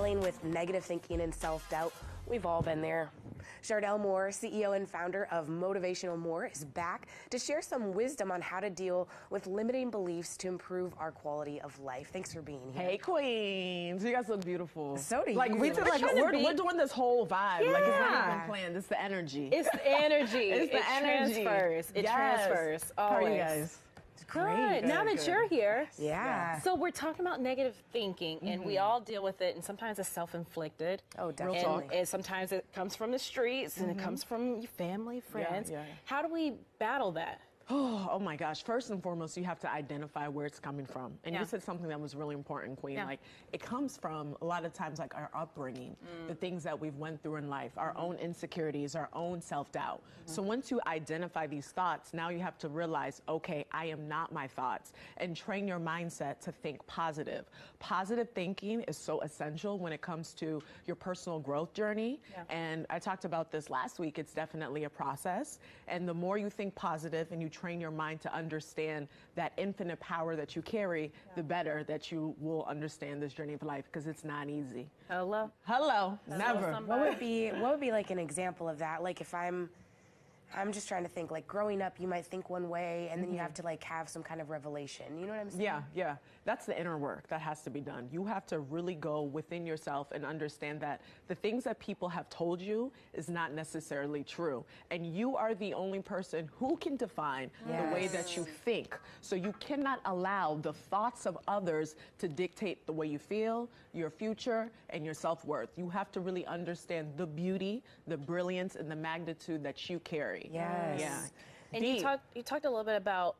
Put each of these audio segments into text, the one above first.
battling with negative thinking and self-doubt? We've all been there. Chardelle Moore, CEO and founder of Motivational More, is back to share some wisdom on how to deal with limiting beliefs to improve our quality of life. Thanks for being here. Hey, queens. You guys look beautiful. So do you. Like, we're doing this whole vibe. Yeah. Like, it's not even planned. It's the energy. It's the energy. It's the energy. Transfers. It transfers. Always. How are you guys? Great. Now that you're here. Yeah. So we're talking about negative thinking, and we all deal with it, and sometimes it's self-inflicted. Oh, definitely. And sometimes it comes from the streets, and it comes from your family, friends. Yeah. How do we battle that? Oh my gosh. First and foremost, you have to identify where it's coming from. And you said something that was really important, Queen. Like, it comes from a lot of times like our upbringing, the things that we've went through in life, our own insecurities, our own self-doubt. So once you identify these thoughts, now you have to realize, okay, I am not my thoughts, and train your mindset to think positive. Positive thinking is so essential when it comes to your personal growth journey. And I talked about this last week. It's definitely a process. And the more you think positive and you train your mind to understand that infinite power that you carry, the better that you will understand this journey of life, because it's not easy. Hello? Never. What would be like an example of that? Like, if I'm just trying to think, like, growing up, you might think one way, and then you have to, like, have some kind of revelation. You know what I'm saying? Yeah. That's the inner work that has to be done. You have to really go within yourself and understand that the things that people have told you is not necessarily true. And you are the only person who can define the way that you think. So you cannot allow the thoughts of others to dictate the way you feel, your future, and your self-worth. You have to really understand the beauty, the brilliance, and the magnitude that you carry. Yes. Yeah. And you talked a little bit about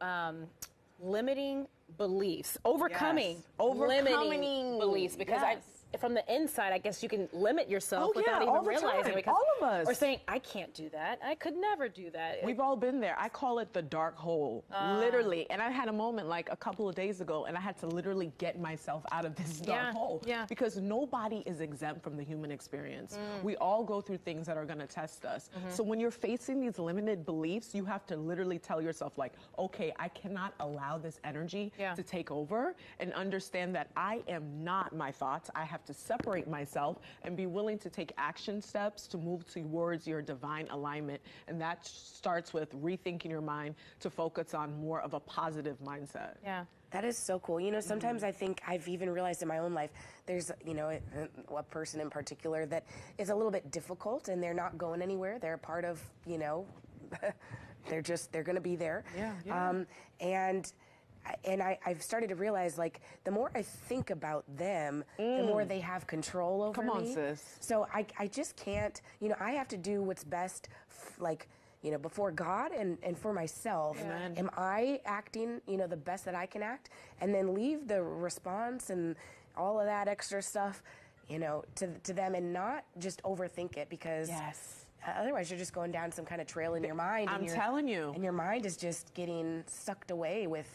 limiting beliefs, overcoming limiting beliefs, because from the inside, I guess you can limit yourself without even realizing it. Because, all of us. Or saying, I can't do that. I could never do that. We've all been there. I call it the dark hole, literally. And I had a moment like a couple of days ago, and I had to literally get myself out of this dark hole. Because nobody is exempt from the human experience. We all go through things that are going to test us. So when you're facing these limited beliefs, you have to literally tell yourself, like, okay, I cannot allow this energy to take over, and understand that I am not my thoughts. I have to separate myself and be willing to take action steps to move towards your divine alignment. And that starts with rethinking your mind to focus on more of a positive mindset. Yeah. That is so cool. You know, sometimes I think I've even realized in my own life, there's, you know, a person in particular that is a little bit difficult, and they're not going anywhere. They're a part of, you know, they're going to be there. And I've started to realize, like, the more I think about them, the more they have control over me. Come on, sis. So I just can't, you know, I have to do what's best, like, you know, before God and for myself. Am I acting, you know, the best that I can act? And then leave the response and all of that extra stuff, you know, to them, and not just overthink it, because otherwise you're just going down some kind of trail in your mind. I'm telling you. And your mind is just getting sucked away with,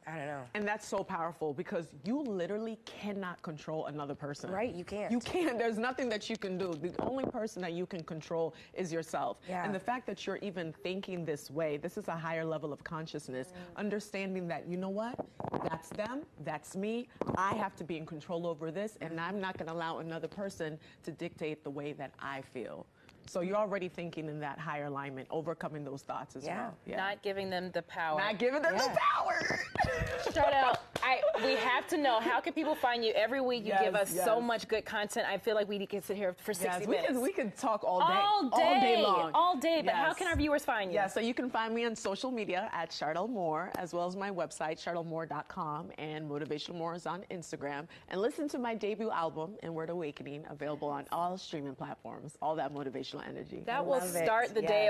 I don't know. And that's so powerful, because you literally cannot control another person. Right, you can't. You can't. There's nothing that you can do. The only person that you can control is yourself. And the fact that you're even thinking this way, this is a higher level of consciousness, understanding that, you know what, that's them, that's me, I have to be in control over this, and I'm not going to allow another person to dictate the way that I feel. So you're already thinking in that higher alignment, overcoming those thoughts as well. Not giving them the power. Not giving them the power. Chardelle, we have to know, how can people find you? Every week you give us so much good content. I feel like we can sit here for 60 minutes. We can talk all day. All day long. All day. But how can our viewers find you? Yeah, so you can find me on social media at Chardelle Moore, as well as my website, ChardelleMoore.com, and Motivational More is on Instagram. And listen to my debut album, Inward Awakening, available on all streaming platforms. All that motivational energy. That will start the day